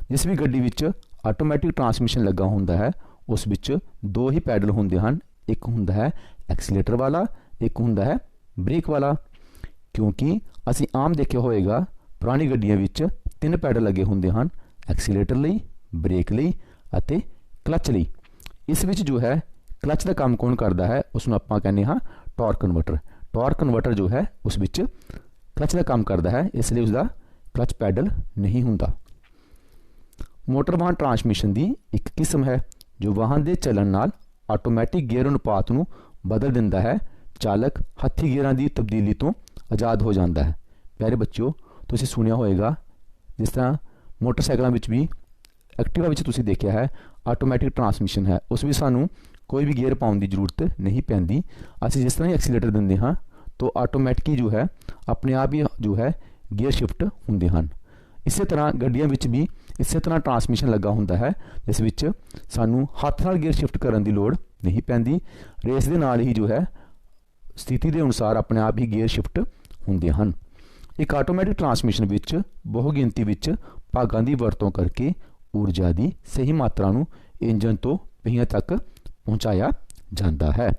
ਜਿਸ ਵੀ ਗੱਡੀ ਵਿੱਚ ਆਟੋਮੈਟਿਕ ਟਰਾਂਸਮਿਸ਼ਨ ਲੱਗਾ ਹੁੰਦਾ ਹੈ ਉਸ ਵਿੱਚ ਦੋ ਹੀ ਪੈਡਲ ਹੁੰਦੇ ਹਨ, ਇੱਕ ਹੁੰਦਾ ਹੈ ਐਕਸੀਲੇਟਰ ਵਾਲਾ, ਇੱਕ ਹੁੰਦਾ ਹੈ ਬ੍ਰੇਕ ਵਾਲਾ। ਕਿਉਂਕਿ ਅਸੀਂ ਆਮ ਦੇਖਿਆ ਹੋਵੇਗਾ ਪੁਰਾਣੀ ਗੱਡੀਆਂ ਵਿੱਚ ਤਿੰਨ ਪੈਡਲ ਲੱਗੇ ਹੁੰਦੇ ਹਨ, ਐਕਸੀਲੇਟਰ ਲਈ, ਬ੍ਰੇਕ ਲਈ ਅਤੇ ਕਲੱਚ ਲਈ। ਇਸ ਵਿੱਚ ਜੋ ਹੈ ਕਲੱਚ ਦਾ ਕੰਮ ਕੌਣ ਕਰਦਾ ਹੈ ਉਸ ਨੂੰ ਆਪਾਂ ਕਹਿੰਦੇ ਹਾਂ ਟਾਰਕ ਕਨਵਰਟਰ। ਟਾਰਕ ਕਨਵਰਟਰ ਜੋ ਹੈ ਉਸ ਵਿੱਚ ਕਲੱਚ ਦਾ ਕੰਮ ਕਰਦਾ ਹੈ, ਇਸ ਲਈ ਉਸਦਾ ਕਲੱਚ ਪੈਡਲ ਨਹੀਂ ਹੁੰਦਾ। ਮੋਟਰ ਵਾਹਨ ਟਰਾਂਸਮਿਸ਼ਨ ਦੀ ਇੱਕ ਕਿਸਮ ਹੈ ਜੋ ਵਾਹਨ ਦੇ ਚੱਲਣ ਨਾਲ ਆਟੋਮੈਟਿਕ ਗੇਅਰ ਅਨੁਪਾਤ ਨੂੰ ਬਦਲ ਦਿੰਦਾ ਹੈ। ਚਾਲਕ ਹੱਥੀ ਗੇਅਰਾਂ ਦੀ ਤਬਦੀਲੀ ਤੋਂ ਆਜ਼ਾਦ ਹੋ ਜਾਂਦਾ ਹੈ। ਪਿਆਰੇ ਬੱਚਿਓ, ਤੁਸੀਂ ਸੁਣਿਆ ਹੋਵੇਗਾ ਜਿਸ ਤਰ੍ਹਾਂ ਮੋਟਰਸਾਈਕਲਾਂ ਵਿੱਚ ਵੀ, ਐਕਟਿਵਾ ਵਿੱਚ ਤੁਸੀਂ ਦੇਖਿਆ ਹੈ ਆਟੋਮੈਟਿਕ ਟਰਾਂਸਮਿਸ਼ਨ ਹੈ, ਉਸ ਵਿੱਚ ਸਾਨੂੰ ਕੋਈ ਵੀ ਗੇਅਰ ਪਾਉਣ ਦੀ ਜ਼ਰੂਰਤ ਨਹੀਂ ਪੈਂਦੀ। ਅਸੀਂ ਜਿਸ ਤਰ੍ਹਾਂ ਹੀ ਐਕਸੀਲੇਟਰ ਦਿੰਦੇ ਹਾਂ ਤਾਂ ਆਟੋਮੈਟਿਕ ਹੀ ਜੋ ਹੈ ਆਪਣੇ ਆਪ ਹੀ ਜੋ ਹੈ ਗੇਅਰ ਸ਼ਿਫਟ ਹੁੰਦੇ ਹਨ। ਇਸੇ ਤਰ੍ਹਾਂ ਗੱਡੀਆਂ ਵਿੱਚ ਵੀ ਇਸੇ ਤਰ੍ਹਾਂ ਟਰਾਂਸਮਿਸ਼ਨ ਲੱਗਾ ਹੁੰਦਾ ਹੈ ਜਿਸ ਵਿੱਚ ਸਾਨੂੰ ਹੱਥ ਨਾਲ ਗੇਅਰ ਸ਼ਿਫਟ ਕਰਨ ਦੀ ਲੋੜ ਨਹੀਂ ਪੈਂਦੀ। ਰੇਸ ਦੇ ਨਾਲ ਹੀ ਜੋ ਹੈ ਸਥਿਤੀ ਦੇ ਅਨੁਸਾਰ ਆਪਣੇ ਆਪ ਹੀ ਗੇਅਰ ਸ਼ਿਫਟ ਹੁੰਦੇ ਹਨ। ਇੱਕ ਆਟੋਮੈਟਿਕ ਟਰਾਂਸਮਿਸ਼ਨ ਵਿੱਚ ਬਹੁ ਗਿਣਤੀ ਵਿੱਚ ਭਾਗਾਂ ਦੀ ਵਰਤੋਂ ਕਰਕੇ ਊਰਜਾ ਦੀ ਸਹੀ ਮਾਤਰਾ ਨੂੰ ਇੰਜਨ ਤੋਂ ਪਹੀਆਂ ਤੱਕ ਪਹੁੰਚਾਇਆ ਜਾਂਦਾ ਹੈ।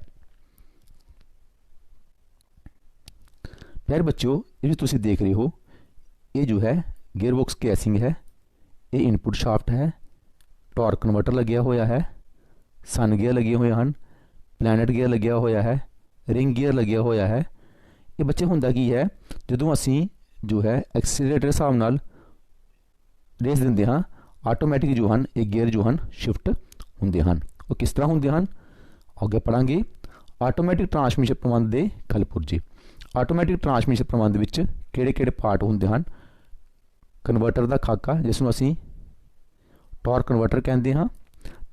ਪਿਆਰੇ ਬੱਚਿਓ, ਇਹ ਜੋ ਤੁਸੀਂ ਦੇਖ ਰਹੇ ਹੋ ਇਹ ਜੋ ਹੈ ਗੇਅਰ ਬਾਕਸ ਕੈਸਿੰਗ ਹੈ, ਇਹ ਇਨਪੁਟ ਸ਼ਾਫਟ ਹੈ, ਟਾਰਕ ਕਨਵਰਟਰ ਲੱਗਿਆ ਹੋਇਆ ਹੈ, ਸਨ ਗੇਅਰ ਲੱਗੇ ਹੋਏ ਹਨ, ਪਲੈਨਟ ਗੇਅਰ ਲੱਗਿਆ ਹੋਇਆ ਹੈ, ਰਿੰਗ ਗੇਅਰ ਲੱਗਿਆ ਹੋਇਆ ਹੈ। ਇਹ ਬੱਚੇ ਹੁੰਦਾ ਕੀ ਹੈ, ਜਦੋਂ ਅਸੀਂ ਜੋ ਹੈ ਐਕਸੀਲੇਟਰ ਹਿਸਾਬ ਨਾਲ ਰੇਸ ਦਿੰਦੇ ਹਾਂ ਆਟੋਮੈਟਿਕ ਜੋ ਹਨ ਇਹ ਗੇਅਰ ਜੋ ਹਨ ਸ਼ਿਫਟ ਹੁੰਦੇ ਹਨ। ਉਹ ਕਿਸ ਤਰ੍ਹਾਂ ਹੁੰਦੇ ਹਨ ਅੱਗੇ ਪੜਾਂਗੇ। ਆਟੋਮੈਟਿਕ ਟਰਾਂਸਮਿਸ਼ਨ ਪ੍ਰਬੰਧ ਦੇ ਕਲਪੁਰਜੇ। ਆਟੋਮੈਟਿਕ ਟਰਾਂਸਮਿਸ਼ਨ ਪ੍ਰਬੰਧ ਵਿੱਚ ਕਿਹੜੇ ਕਿਹੜੇ ਪਾਰਟ ਹੁੰਦੇ ਹਨ? ਕਨਵਰਟਰ ਦਾ ਖਾਕਾ ਜਿਸ ਨੂੰ ਅਸੀਂ ਟਾਰਕ ਕਨਵਰਟਰ ਕਹਿੰਦੇ ਹਾਂ,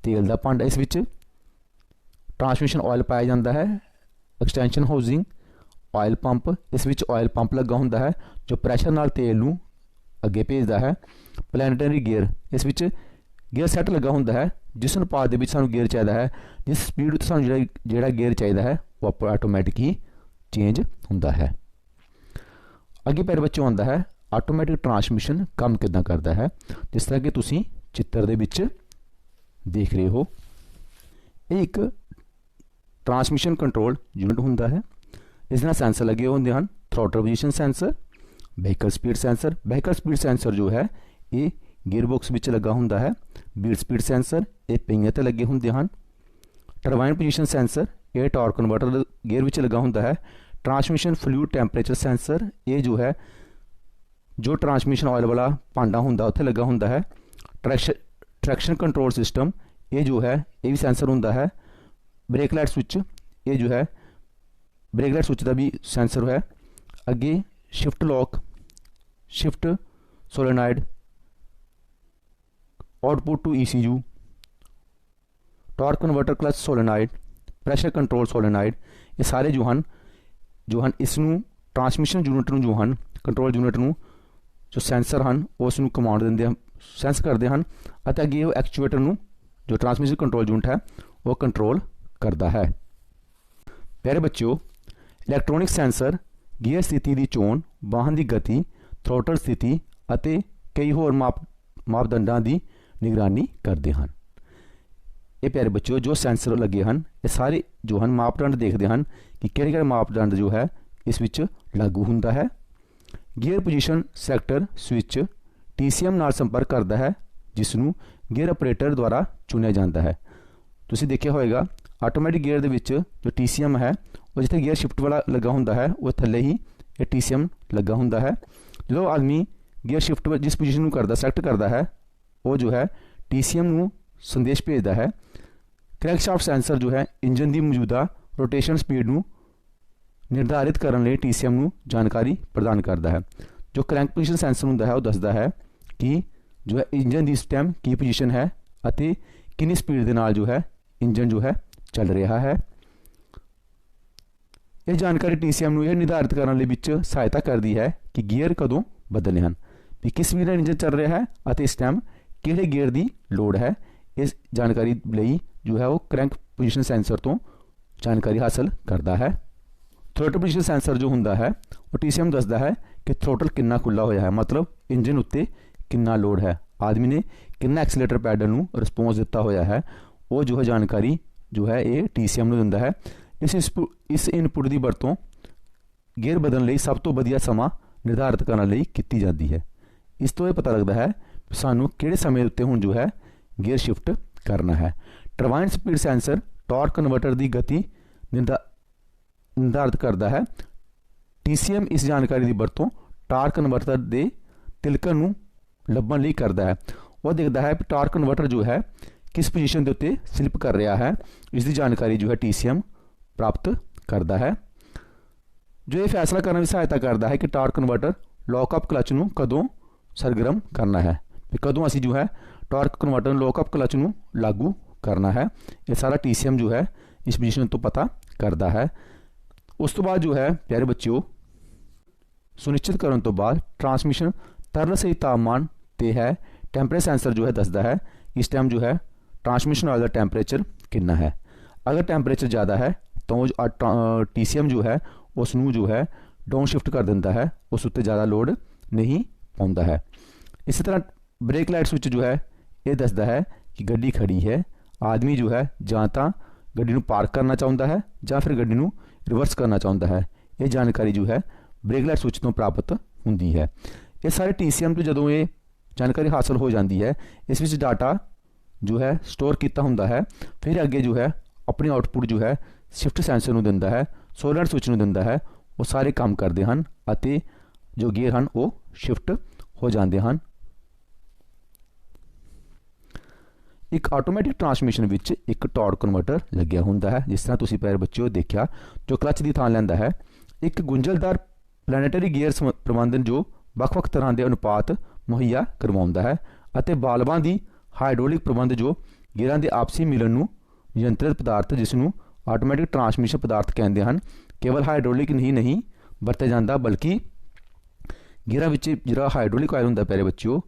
ਤੇਲ ਦਾ ਭਾਂਡਾ, ਇਸ ਵਿੱਚ ਟਰਾਂਸਮਿਸ਼ਨ ਆਇਲ ਪਾਇਆ ਜਾਂਦਾ ਹੈ, ਐਕਸਟੈਂਸ਼ਨ ਹਾਊਸਿੰਗ, ਆਇਲ ਪੰਪ, ਇਸ ਵਿੱਚ ਆਇਲ ਪੰਪ ਲੱਗਾ ਹੁੰਦਾ ਹੈ ਜੋ ਪ੍ਰੈਸ਼ਰ ਨਾਲ ਤੇਲ ਨੂੰ ਅੱਗੇ ਭੇਜਦਾ ਹੈ। ਪਲੈਨਟਰੀ ਗੇਅਰ, ਇਸ ਵਿੱਚ ਗੇਅਰ ਸੈੱਟ ਲੱਗਾ ਹੁੰਦਾ ਹੈ ਜਿਸ ਅਨੁਪਾਤ ਦੇ ਵਿੱਚ ਸਾਨੂੰ ਗੇਅਰ ਚਾਹੀਦਾ ਹੈ, ਜਿਸ ਸਪੀਡ ਉੱਤੇ ਸਾਨੂੰ ਜਿਹੜਾ ਗੇਅਰ ਚਾਹੀਦਾ ਹੈ ਉਹ ਆਟੋਮੈਟਿਕ ਹੀ ਚੇਂਜ ਹੁੰਦਾ ਹੈ। ਅੱਗੇ ਪਿਆਰੇ ਬੱਚੋਂ ਆਉਂਦਾ ਹੈ ਆਟੋਮੈਟਿਕ ਟਰਾਂਸਮਿਸ਼ਨ ਕੰਮ ਕਿੱਦਾਂ ਕਰਦਾ ਹੈ। ਜਿਸ ਤਰ੍ਹਾਂ ਕਿ ਤੁਸੀਂ ਚਿੱਤਰ ਦੇ ਵਿੱਚ ਦੇਖ ਰਹੇ ਹੋ, ਇਹ ਇੱਕ ਟਰਾਂਸਮਿਸ਼ਨ ਕੰਟਰੋਲ ਯੂਨਿਟ ਹੁੰਦਾ ਹੈ। ਇਸ ਨਾਲ ਸੈਂਸਰ ਲੱਗੇ ਹੁੰਦੇ ਹਨ, throttle position sensor, vehicle speed sensor. Vehicle speed sensor ਜੋ ਹੈ ਇਹ ਗੇਅਰ ਬਾਕਸ ਵਿੱਚ ਲੱਗਾ ਹੁੰਦਾ ਹੈ। ਬੀਟ ਸਪੀਡ ਸੈਂਸਰ ਇਹ ਪਹੀਆਂ 'ਤੇ ਲੱਗੇ ਹੁੰਦੇ ਹਨ। ਟਰਬਾਈਨ ਪੋਜੀਸ਼ਨ ਸੈਂਸਰ ਇਹ ਟਾਰਕ ਕਨਵਰਟਰ ਗੇਅਰ ਵਿੱਚ ਲੱਗਾ ਹੁੰਦਾ ਹੈ। ਟਰਾਂਸਮਿਸ਼ਨ ਫਲੂਇਡ ਟੈਂਪਰੇਚਰ ਸੈਂਸਰ ਇਹ ਜੋ ਹੈ ਜੋ ਟਰਾਂਸਮਿਸ਼ਨ ਆਇਲ ਵਾਲਾ ਭਾਂਡਾ ਹੁੰਦਾ ਉੱਥੇ ਲੱਗਾ ਹੁੰਦਾ ਹੈ। ਟਰੈਕਸ਼ਨ ਕੰਟਰੋਲ ਸਿਸਟਮ ਇਹ ਜੋ ਹੈ ਇਹ ਵੀ ਸੈਂਸਰ ਹੁੰਦਾ ਹੈ। ਬ੍ਰੇਕ ਲਾਈਟ ਸਵਿਚ ਇਹ ਜੋ ਹੈ ਬ੍ਰੇਕ ਲਾਈਟ ਸਵਿਚ ਦਾ ਵੀ ਸੈਂਸਰ ਹੈ। ਅੱਗੇ shift lock, shift solenoid, output to ECU, torque converter clutch solenoid, pressure control solenoid, ਇਹ ਸਾਰੇ ਜੋ ਹਨ ਇਸ ਨੂੰ ਟਰਾਂਸਮਿਸ਼ਨ ਯੂਨਿਟ ਨੂੰ ਜੋ ਹਨ ਕੰਟਰੋਲ ਯੂਨਿਟ ਨੂੰ ਜੋ ਸੈਂਸਰ ਹਨ ਉਸ ਨੂੰ ਕਮਾਂਡ ਦਿੰਦੇ ਹਨ, ਸੈਂਸ ਕਰਦੇ ਹਨ ਅਤੇ ਅੱਗੇ ਉਹ ਐਕਚੁਏਟਰ ਨੂੰ ਜੋ ਟਰਾਂਸਮਿਸ਼ਨ ਕੰਟਰੋਲ ਯੂਨਿਟ ਹੈ ਉਹ ਕੰਟਰੋਲ ਕਰਦਾ ਹੈ। ਪਿਆਰੇ ਬੱਚਿਓ, ਇਲੈਕਟ੍ਰੋਨਿਕ ਸੈਂਸਰ ਗੀਅਰ ਸਥਿਤੀ ਦੀ ਚੋਣ, ਵਾਹਨ ਦੀ ਗਤੀ, ਥ੍ਰੋਟਲ ਸਥਿਤੀ ਅਤੇ ਕਈ ਹੋਰ ਮਾਪਦੰਡਾਂ ਦੀ ਨਿਗਰਾਨੀ ਕਰਦੇ ਹਨ। ਇਹ ਪਿਆਰੇ ਬੱਚਿਓ ਜੋ ਸੈਂਸਰ ਲੱਗੇ ਹਨ ਇਹ ਸਾਰੇ ਜੋ ਹਨ ਮਾਪਦੰਡ ਦੇਖਦੇ ਹਨ ਕਿ ਕਿਹੜੇ ਕਿਹੜੇ ਮਾਪਦੰਡ ਜੋ ਹੈ ਇਸ ਵਿੱਚ ਲਾਗੂ ਹੁੰਦਾ ਹੈ। Gear position sector switch TCM ਨਾਲ ਸੰਪਰਕ ਕਰਦਾ ਹੈ ਜਿਸ ਨੂੰ ਗੀਅਰ ਆਪਰੇਟਰ ਦੁਆਰਾ ਚੁਣਿਆ ਜਾਂਦਾ ਹੈ। ਤੁਸੀਂ ਦੇਖਿਆ ਹੋਵੇਗਾ ਆਟੋਮੈਟਿਕ ਗੀਅਰ ਦੇ ਵਿੱਚ ਜੋ TCM ਹੈ ਉਹ ਜਿੱਥੇ ਗੀਅਰ ਸ਼ਿਫਟ ਵਾਲਾ ਲੱਗਾ ਹੁੰਦਾ ਹੈ ਉਹ ਥੱਲੇ ਹੀ ਇਹ TCM ਲੱਗਾ ਹੁੰਦਾ ਹੈ। ਜਦੋਂ ਆਦਮੀ ਗੀਅਰ ਸ਼ਿਫਟ ਜਿਸ ਪੋਜੀਸ਼ਨ ਨੂੰ ਕਰਦਾ ਸੈਲੈਕਟ ਕਰਦਾ ਹੈ ਉਹ ਜੋ ਹੈ TCM ਨੂੰ ਸੰਦੇਸ਼ ਭੇਜਦਾ ਹੈ। ਕ੍ਰੈਂਕਸ਼ਾਫਟ ਸੈਂਸਰ ਜੋ ਹੈ ਇੰਜਨ ਦੀ ਮੌਜੂਦਾ ਰੋਟੇਸ਼ਨ ਸਪੀਡ ਨੂੰ ਨਿਰਧਾਰਿਤ ਕਰਨ ਲਈ TCM ਨੂੰ ਜਾਣਕਾਰੀ ਪ੍ਰਦਾਨ ਕਰਦਾ ਹੈ। ਜੋ ਕ੍ਰੈਂਕ ਪੋਜੀਸ਼ਨ ਸੈਂਸਰ ਹੁੰਦਾ ਹੈ ਉਹ ਦੱਸਦਾ ਹੈ ਕਿ ਜੋ ਹੈ ਇੰਜਨ ਦੀ ਇਸ ਟਾਈਮ ਕੀ ਪੋਜੀਸ਼ਨ ਹੈ ਅਤੇ ਕਿੰਨੀ ਸਪੀਡ ਦੇ ਨਾਲ ਜੋ ਹੈ ਇੰਜਨ ਜੋ ਹੈ ਚੱਲ ਰਿਹਾ ਹੈ। ਇਹ ਜਾਣਕਾਰੀ TCM ਨੂੰ ਇਹ ਨਿਰਧਾਰਿਤ ਕਰਨ ਲਈ ਵਿੱਚ ਸਹਾਇਤਾ ਕਰਦੀ ਹੈ ਕਿ ਗੀਅਰ ਕਦੋਂ ਬਦਲਣੇ ਹਨ, ਵੀ ਕਿਸ ਸਪੀਡ ਨਾਲ ਇੰਜਨ ਚੱਲ ਰਿਹਾ ਹੈ ਅਤੇ ਇਸ ਟਾਈਮ ਕਿਹੜੇ ਗੀਅਰ ਦੀ ਲੋੜ ਹੈ। ਇਸ ਜਾਣਕਾਰੀ ਲਈ जो है वो क्रैंक पोजीशन सेंसर तो जानकारी हासिल करता है। थ्रोटल पोजीशन सेंसर जो होंदा है वो TCM दसदा है कि थ्रोटल कितना खुला होया है, मतलब इंजन उत्ते कितना लोड है, आदमी ने कितना एक्सीलेटर पैडल नूं रिस्पोंस दिता होया है, वो जो है जानकारी जो है ये TCM नूं दिंदा है। इस इनपुट की वरतों गेयर बदलने लई सब तो वधिया समा निर्धारित करने लई कीती जाती है। इस तो ये पता लगता है सानू किहड़े समय उत्ते हुण जो है गेयर शिफ्ट करना है। Turbine speed sensor torque converter की गति निर्धारित करता है। TCM इस जानकारी की वरतों टॉर्क कन्वर्टर के तिलकन नूं लभण लई करता है। वह देखता है कि टॉर्क कन्वर्टर जो है किस पोजीशन के उत्ते स्लिप कर रहा है, इसकी जानकारी जो है TCM प्राप्त करता है। जो ये फैसला करने में सहायता करता है कि टॉर्क कन्वर्टर लॉकअप क्लच नूं कदों सरगर्म करना है, कदों असी जो है टॉर्क कन्वर्टर लॉकअप क्लच नूं लागू करना है। ये सारा TCM जो है इस पोजीशन तो पता करता है। उस तो बाद जो है प्यारे बच्चों सुनिश्चित करने तो बाद ट्रांसमिशन तरल सही तापमान ते है टैंपरेचर सेंसर जो है दसदा है इस टाइम जो है ट्रांसमिशन वाला टैंपरेचर कितना है। अगर टैंपरेचर ज़्यादा है तो TCM जो है उसनूं जो है डाउन शिफ्ट कर दिंदा है, उस उत्ते ज़्यादा लोड नहीं पाउंदा है। इसी तरह ब्रेक लाइट स्विच जो है ये दसदा है कि गड्डी खड़ी है, आदमी जो है जां तां गड्डी नूं पार्क करना चाहुंदा है जां फिर गड्डी नूं रिवर्स करना चाहुंदा है। ये जानकारी जो है ब्रेक लाइट स्विच तो प्राप्त होंदी है। ये सारे TCM तो जदों ये जानकारी हासिल हो जाती है इस विच डाटा जो है स्टोर किया होंदा है, फिर अगे जो है अपनी आउटपुट जो है शिफ्ट सेंसर नूं दिंदा है, सोलर स्विच नूं दिंदा है, वो सारे काम करते हैं अते जो गियर हैं वो शिफ्ट हो जाते हैं। एक आटोमैटिक ट्रांसमिशन विच एक टॉर्क कन्वर्टर लग्या होंदा है, जिस तरह तुसीं प्यारे बच्चों देखा जो क्लच की थां लैंदा है। एक गुंझलदार प्लैनेटरी गियर प्रबंधन जो ਵੱਖ-ਵੱਖ तरह के अनुपात मुहैया करवाउंदा है अते बाल्बां दी हाइड्रोलिक प्रबंध जो गियरां दे आपसी मिलन नूं नियंत्रित पदार्थ जिसनूं आटोमैटिक ट्रांसमिशन पदार्थ कहते हैं केवल हाइड्रोलिक नहीं वरत्या जाता बल्कि गियरां विच जिहड़ा हाइड्रोलिक ऑयल हुंदा प्यारे बच्चों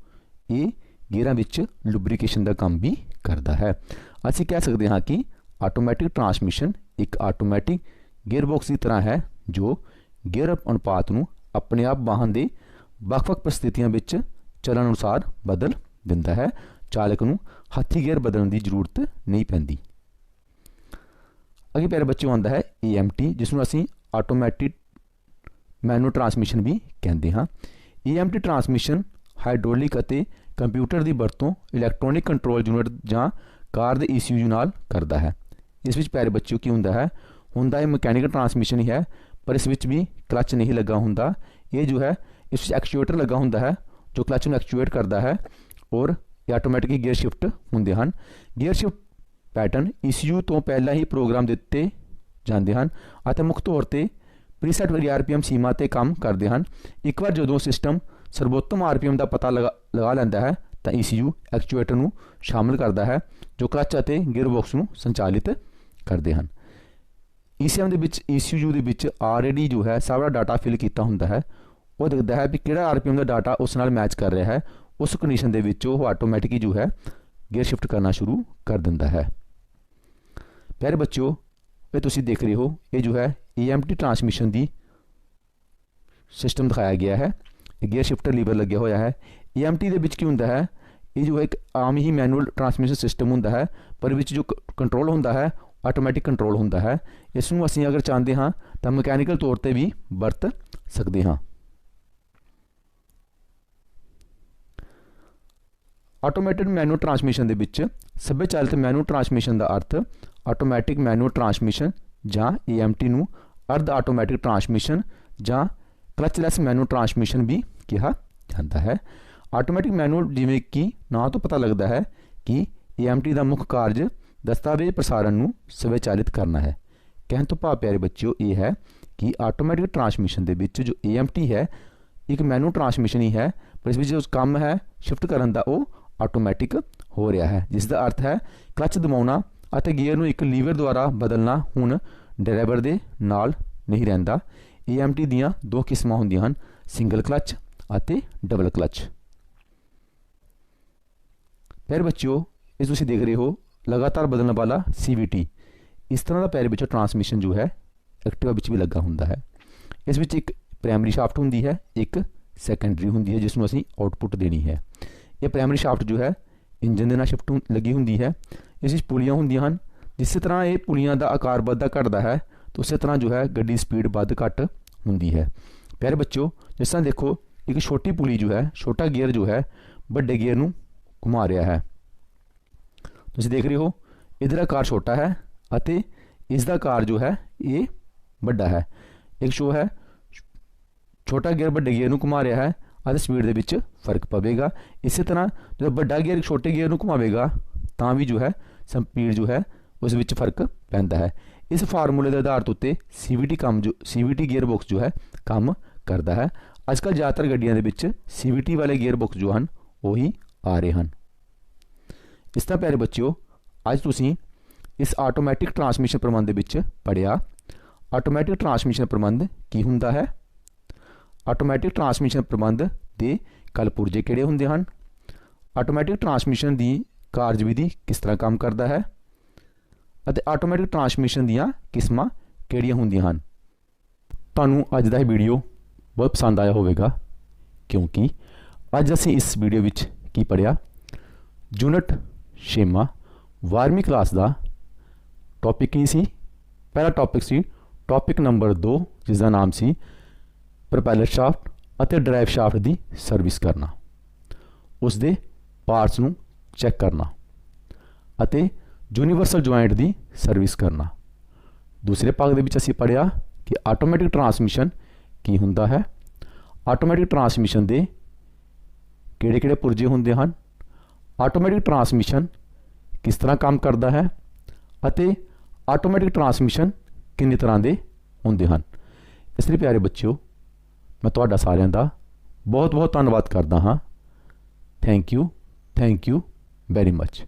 ये गियरां विच लुब्रिकेशन का काम भी करता है। असीं कह सकते हाँ कि आटोमैटिक ट्रांसमिशन एक आटोमैटिक गियरबॉक्स की तरह है जो गियर अनुपात नूं अपने आप वाहन के ਵੱਖ-ਵੱਖ परिस्थितियों में चलन अनुसार बदल दिंदा है। चालक नूं हत्थी गियर बदलने की जरूरत नहीं पैंदी। अगे प्यारे बच्चों आंदा है EMT जिसनूं असीं आटोमैटिक मैनुअल ट्रांसमिशन भी कहते हाँ। EMT ट्रांसमिशन हाइड्रोलिक अते कंप्यूटर की वरतों इलैक्ट्रॉनिक कंट्रोल यूनिट जां कार के ECU नाल करता है। इस विच प्यारे बच्चों की हुंदा है मैकेनिकल ट्रांसमिशन ही है, पर इस विच भी क्लच नहीं लगा हुंदा। ये जो है इस एक्चुएटर लगा हुंदा है जो क्लच में एक्चुएट करता है और ये ऑटोमैटिक गियर शिफ्ट होंदे हैं। गियर शिफ्ट पैटर्न ECU तो पहला ही प्रोग्राम दिते जाते हैं और मुख्य तौर पर प्रीसैट RPM सीमा ते काम करते हैं। एक बार जो सिस्टम सर्वोत्तम RPM का पता लगा लैंदा है तो ECU एक्चुएटर नूं शामिल करता है जो क्लच और गियरबॉक्स नूं संचालित करते हैं। ECU दे विच ऑलरेडी जो है सारा डाटा फिल किया होंदा है, वो दिखता है भी किहड़ा RPM का डाटा उस नाल मैच कर रहा है, उस कंडीशन दे विच वो ऑटोमैटिक जो है गियर शिफ्ट करना शुरू कर दिंदा है। प्यारे बच्चों ये तुसीं देख रहे हो ये जो है EMT ट्रांसमिशन दी सिस्टम दिखाया गया है। गियर शिफ्टर लीवर लग्या होया है। EMT दे विच की हुंदा है ये जो एक आम ही मैनुअल ट्रांसमिशन सिस्टम हुंदा है, पर विच जो कंट्रोल हुंदा है ऑटोमैटिक कंट्रोल हुंदा है। इसनूं असीं अगर चाहते हाँ तो मैकेनिकल तौर पर भी वरत सकते हाँ। ऑटोमैटिक मैनुअल ट्रांसमिशन दे विच सभ्य चालित मैनुअल ट्रांसमिशन का अर्थ ऑटोमैटिक मैनुअल ट्रांसमिशन जां EMT नूं अर्ध ऑटोमैटिक ट्रांसमिशन जां क्लचलैस मैनुअल ट्रांसमिशन भी कहा जाता है। ऑटोमैटिक मैनुअल जिवें कि नाम तो पता लगता है कि EMT का मुख्य कार्य दस्तावेज प्रसारण नूं स्वचालित करना है। कहने तो भाव प्यारे बच्चों ये है कि ऑटोमैटिक ट्रांसमिशन के विच जो EMT है एक मैनुअल ट्रांसमिशन ही है, पर इस जो काम है शिफ्ट करने का वो ऑटोमैटिक हो रहा है, जिसका अर्थ है क्लच दबाउणा अते गियर नूं एक लीवर द्वारा बदलना हुण ड्राइवर दे नाल नहीं रहिंदा। EMT दीयां दो किस्मां हुंदियां हन, सिंगल क्लच अते डबल क्लच। फिर बच्चों ये तुसीं देख रहे हो ਲਗਾਤਾਰ ਬਦਲਣ ਵਾਲਾ CVT। ਇਸ ਤਰ੍ਹਾਂ ਦਾ ਪਿਆਰੇ ਬੱਚਿਓ ਟਰਾਂਸਮਿਸ਼ਨ ਜੋ ਹੈ ਐਕਟਿਵਾ ਵਿੱਚ ਵੀ ਲੱਗਾ ਹੁੰਦਾ ਹੈ। ਇਸ ਵਿੱਚ ਇੱਕ ਪ੍ਰਾਇਮਰੀ ਸ਼ਾਫਟ ਹੁੰਦੀ ਹੈ, ਇੱਕ ਸੈਕੰਡਰੀ ਹੁੰਦੀ ਹੈ ਜਿਸ ਨੂੰ ਅਸੀਂ ਆਊਟਪੁੱਟ ਦੇਣੀ ਹੈ। ਇਹ ਪ੍ਰਾਇਮਰੀ ਸ਼ਾਫਟ ਜੋ ਹੈ ਇੰਜਨ ਦੇ ਨਾਲ ਸ਼ਿਫਟ ਲੱਗੀ ਹੁੰਦੀ ਹੈ। ਇਸ ਵਿੱਚ ਪੁਲੀਆਂ ਹੁੰਦੀਆਂ ਹਨ। ਜਿਸ ਤਰ੍ਹਾਂ ਇਹ ਪੁਲੀਆਂ ਦਾ ਆਕਾਰ ਵੱਧਦਾ ਘਟਦਾ ਹੈ ਤਾਂ ਉਸੇ ਤਰ੍ਹਾਂ ਜੋ ਹੈ ਗੱਡੀ ਸਪੀਡ ਵੱਧ ਘੱਟ ਹੁੰਦੀ ਹੈ। ਪਿਆਰੇ ਬੱਚਿਓ ਜਿਸ ਤਰ੍ਹਾਂ ਦੇਖੋ ਇੱਕ ਛੋਟੀ ਪੁਲੀ ਜੋ ਹੈ, ਛੋਟਾ ਗੀਅਰ ਜੋ ਹੈ ਵੱਡੇ ਗੀਅਰ ਨੂੰ ਘੁਮਾ ਰਿਹਾ ਹੈ। ਤੁਸੀਂ ਦੇਖ ਰਹੇ ਹੋ ਇਹਦਾ ਆਕਾਰ ਛੋਟਾ ਹੈ ਅਤੇ ਇਸ ਦਾ ਆਕਾਰ ਜੋ ਹੈ ਇਹ ਵੱਡਾ ਹੈ। ਇੱਕ ਸ਼ੋ ਹੈ ਛੋਟਾ ਗੀਅਰ ਵੱਡੇ ਗੀਅਰ ਨੂੰ ਘੁਮਾ ਰਿਹਾ ਹੈ ਅਤੇ ਸਪੀਡ ਦੇ ਵਿੱਚ ਫਰਕ ਪਵੇਗਾ। ਇਸੇ ਤਰ੍ਹਾਂ ਜਦੋਂ ਵੱਡਾ ਗੀਅਰ ਛੋਟੇ ਗੀਅਰ ਨੂੰ ਘੁਮਾਵੇਗਾ ਤਾਂ ਵੀ ਜੋ ਹੈ ਸਪੀਡ ਜੋ ਹੈ ਉਸ ਵਿੱਚ ਫਰਕ ਪੈਂਦਾ ਹੈ। ਇਸ ਫਾਰਮੂਲੇ ਦੇ ਆਧਾਰ ਉੱਤੇ CVT ਗੀਅਰ ਬਾਕਸ ਜੋ ਹੈ ਕੰਮ ਕਰਦਾ ਹੈ। ਅੱਜ ਕੱਲ੍ਹ ਜ਼ਿਆਦਾਤਰ ਗੱਡੀਆਂ ਦੇ ਵਿੱਚ CVT ਵਾਲੇ ਗੀਅਰ ਬਾਕਸ ਜੋ ਹਨ ਉਹੀ ਆ ਰਹੇ ਹਨ। ਇਸ ਤਰ੍ਹਾਂ ਪਿਆਰੇ ਬੱਚਿਓ ਅੱਜ ਤੁਸੀਂ ਇਸ ਆਟੋਮੈਟਿਕ ਟਰਾਂਸਮਿਸ਼ਨ ਪ੍ਰਬੰਧ ਦੇ ਵਿੱਚ ਪੜ੍ਹਿਆ ਆਟੋਮੈਟਿਕ ਟਰਾਂਸਮਿਸ਼ਨ ਪ੍ਰਬੰਧ ਕੀ ਹੁੰਦਾ ਹੈ, ਆਟੋਮੈਟਿਕ ਟਰਾਂਸਮਿਸ਼ਨ ਪ੍ਰਬੰਧ ਦੇ ਕਲਪੁਰਜੇ ਕਿਹੜੇ ਹੁੰਦੇ ਹਨ, ਆਟੋਮੈਟਿਕ ਟਰਾਂਸਮਿਸ਼ਨ ਦੀ ਕਾਰਜਵਿਧੀ ਕਿਸ ਤਰ੍ਹਾਂ ਕੰਮ ਕਰਦਾ ਹੈ ਅਤੇ ਆਟੋਮੈਟਿਕ ਟਰਾਂਸਮਿਸ਼ਨ ਦੀਆਂ ਕਿਸਮਾਂ ਕਿਹੜੀਆਂ ਹੁੰਦੀਆਂ ਹਨ। ਤੁਹਾਨੂੰ ਅੱਜ ਦਾ ਇਹ ਵੀਡੀਓ ਬਹੁਤ ਪਸੰਦ ਆਇਆ ਹੋਵੇਗਾ ਕਿਉਂਕਿ ਅੱਜ ਅਸੀਂ ਇਸ ਵੀਡੀਓ ਵਿੱਚ ਕੀ ਪੜ੍ਹਿਆ, ਯੂਨਿਟ 6ਵਾਂ 12ਵੀਂ ਕਲਾਸ ਦਾ ਟੌਪਿਕ ਕੀ ਸੀ। ਪਹਿਲਾ ਟੌਪਿਕ ਸੀ ਟੌਪਿਕ ਨੰਬਰ 2 ਜਿਸ ਦਾ ਨਾਮ ਸੀ ਪ੍ਰੋਪੈਲਰ ਸ਼ਾਫਟ ਅਤੇ ਡਰਾਈਵ ਸ਼ਾਫਟ ਦੀ ਸਰਵਿਸ ਕਰਨਾ, ਉਸ ਦੇ ਪਾਰਟਸ ਨੂੰ ਚੈੱਕ ਕਰਨਾ ਅਤੇ ਯੂਨੀਵਰਸਲ ਜੁਆਇੰਟ ਦੀ ਸਰਵਿਸ ਕਰਨਾ। ਦੂਸਰੇ ਭਾਗ ਦੇ ਵਿੱਚ ਅਸੀਂ ਪੜ੍ਹਿਆ ਕਿ ਆਟੋਮੈਟਿਕ ਟਰਾਂਸਮਿਸ਼ਨ ਕੀ ਹੁੰਦਾ ਹੈ, ਆਟੋਮੈਟਿਕ ਟਰਾਂਸਮਿਸ਼ਨ ਦੇ ਕਿਹੜੇ ਪੁਰਜੇ ਹੁੰਦੇ ਹਨ, ਆਟੋਮੈਟਿਕ ਟਰਾਂਸਮਿਸ਼ਨ ਕਿਸ ਤਰ੍ਹਾਂ ਕੰਮ ਕਰਦਾ ਹੈ ਅਤੇ ਆਟੋਮੈਟਿਕ ਟਰਾਂਸਮਿਸ਼ਨ ਕਿੰਨੇ ਤਰ੍ਹਾਂ ਦੇ ਹੁੰਦੇ ਹਨ। ਇਸ ਲਈ ਪਿਆਰੇ ਬੱਚਿਓ ਮੈਂ ਤੁਹਾਡਾ ਸਾਰਿਆਂ ਦਾ ਬਹੁਤ ਬਹੁਤ ਧੰਨਵਾਦ ਕਰਦਾ ਹਾਂ। Thank you very much.